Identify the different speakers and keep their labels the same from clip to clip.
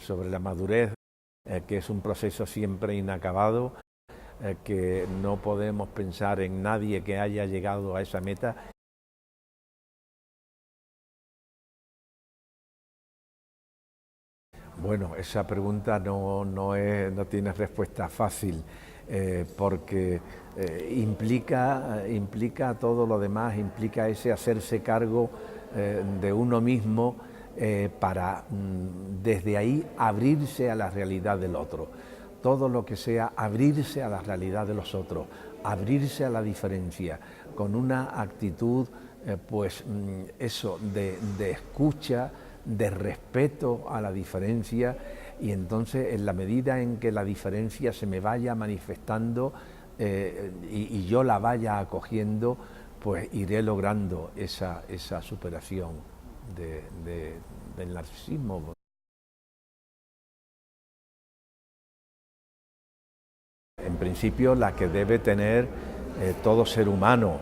Speaker 1: sobre la madurez, que es un proceso siempre inacabado, que no podemos pensar en nadie que haya llegado a esa meta. Bueno, esa pregunta no tiene respuesta fácil, porque implica todo lo demás, implica ese hacerse cargo de uno mismo para desde ahí abrirse a la realidad del otro. Todo lo que sea abrirse a la realidad de los otros, abrirse a la diferencia, con una actitud eso de escucha, de respeto a la diferencia, y entonces en la medida en que la diferencia se me vaya manifestando y yo la vaya acogiendo, pues iré logrando esa superación del narcisismo. En principio la que debe tener todo ser humano.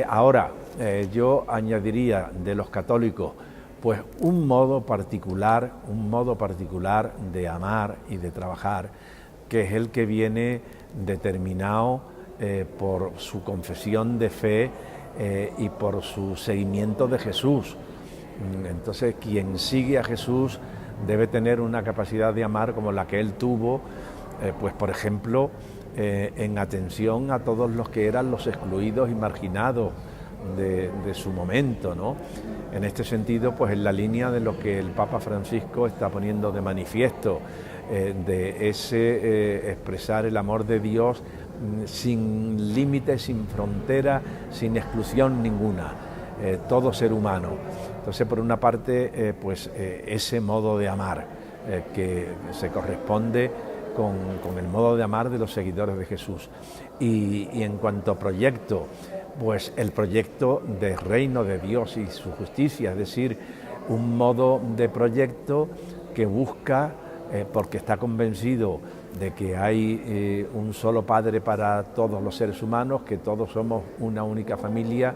Speaker 1: Ahora, yo añadiría de los católicos, pues un modo particular de amar y de trabajar, que es el que viene determinado por su confesión de fe y por su seguimiento de Jesús. Entonces, quien sigue a Jesús debe tener una capacidad de amar como la que él tuvo, pues por ejemplo, en atención a todos los que eran los excluidos y marginados de su momento, ¿no? En este sentido, pues en la línea de lo que el Papa Francisco está poniendo de manifiesto, de ese expresar el amor de Dios sin límites, sin frontera, sin exclusión ninguna, todo ser humano. Entonces, por una parte, ese modo de amar que se corresponde con el modo de amar de los seguidores de Jesús. Y en cuanto a proyecto, pues el proyecto del reino de Dios y su justicia, es decir, un modo de proyecto que busca, porque está convencido de que hay un solo Padre para todos los seres humanos, que todos somos una única familia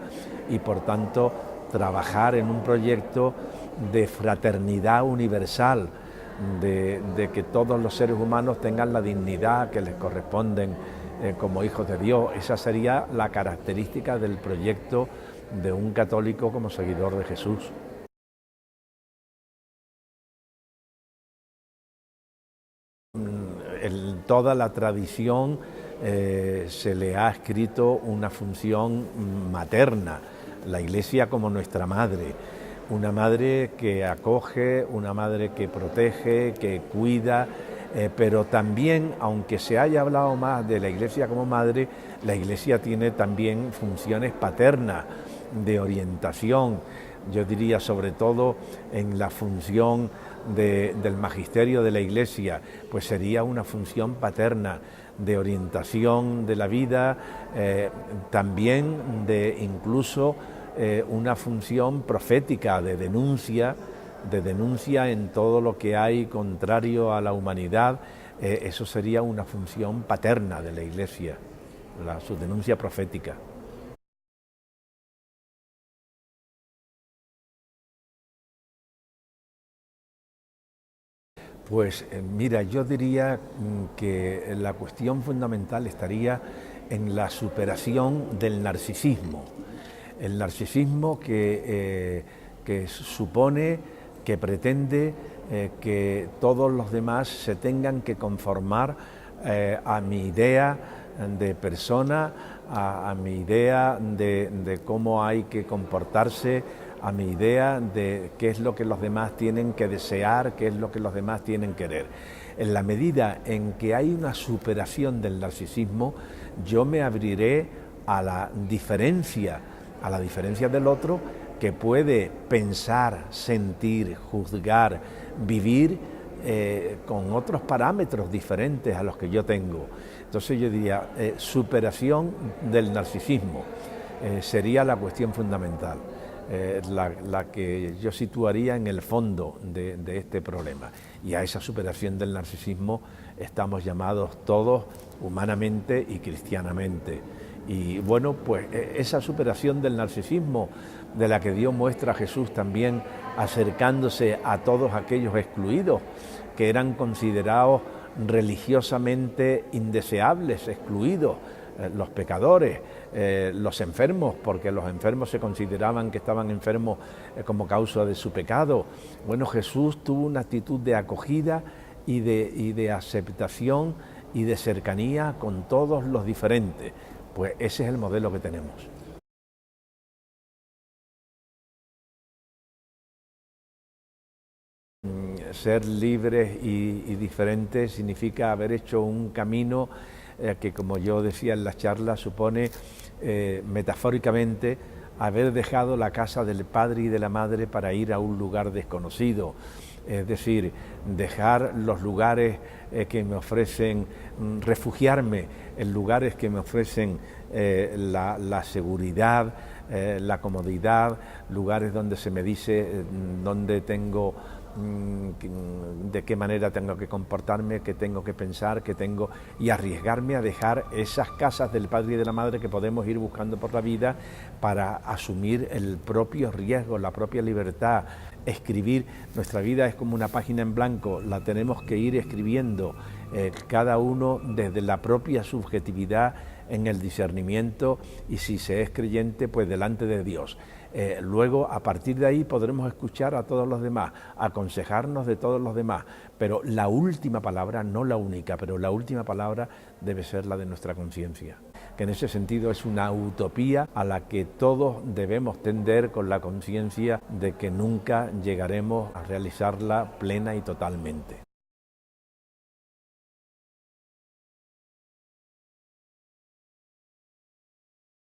Speaker 1: y por tanto trabajar en un proyecto de fraternidad universal, de que todos los seres humanos tengan la dignidad que les corresponden como hijos de Dios. Esa sería la característica del proyecto de un católico como seguidor de Jesús. En toda la tradición se le ha escrito una función materna, la Iglesia como nuestra madre, una madre que acoge, una madre que protege, que cuida, pero también, aunque se haya hablado más de la Iglesia como madre, la Iglesia tiene también funciones paternas de orientación. Yo diría sobre todo en la función del magisterio de la Iglesia, pues sería una función paterna de orientación de la vida, también de incluso una función profética de denuncia en todo lo que hay contrario a la humanidad. Eso sería una función paterna de la Iglesia, su denuncia profética. Pues mira, yo diría que la cuestión fundamental estaría en la superación del narcisismo. El narcisismo que supone, que pretende que todos los demás se tengan que conformar a mi idea de persona, a mi idea de cómo hay que comportarse, a mi idea de qué es lo que los demás tienen que desear, qué es lo que los demás tienen que querer. En la medida en que hay una superación del narcisismo, yo me abriré a la diferencia del otro, que puede pensar, sentir, juzgar, vivir con otros parámetros diferentes a los que yo tengo. Entonces yo diría, superación del narcisismo sería la cuestión fundamental. La que yo situaría en el fondo de este problema. Y a esa superación del narcisismo estamos llamados todos humanamente y cristianamente. Y bueno, pues esa superación del narcisismo de la que Dios muestra a Jesús también acercándose a todos aquellos excluidos, que eran considerados religiosamente indeseables, excluidos, los pecadores, los enfermos, porque los enfermos se consideraban que estaban enfermos como causa de su pecado. Bueno, Jesús tuvo una actitud de acogida y de aceptación y de cercanía con todos los diferentes. Pues ese es el modelo que tenemos. Ser libres y diferentes significa haber hecho un camino que, como yo decía en las charlas, supone metafóricamente haber dejado la casa del padre y de la madre para ir a un lugar desconocido. Es decir, dejar los lugares que me ofrecen, refugiarme en lugares que me ofrecen la seguridad, la comodidad, lugares donde se me dice dónde tengo, de qué manera tengo que comportarme, qué tengo que pensar, y arriesgarme a dejar esas casas del padre y de la madre que podemos ir buscando por la vida para asumir el propio riesgo, la propia libertad. Escribir, nuestra vida es como una página en blanco, la tenemos que ir escribiendo cada uno desde la propia subjetividad en el discernimiento, y si se es creyente, pues delante de Dios. Luego, a partir de ahí, podremos escuchar a todos los demás, aconsejarnos de todos los demás, pero la última palabra, no la única, pero la última palabra debe ser la de nuestra conciencia, que en ese sentido es una utopía a la que todos debemos tender, con la conciencia de que nunca llegaremos a realizarla plena y totalmente.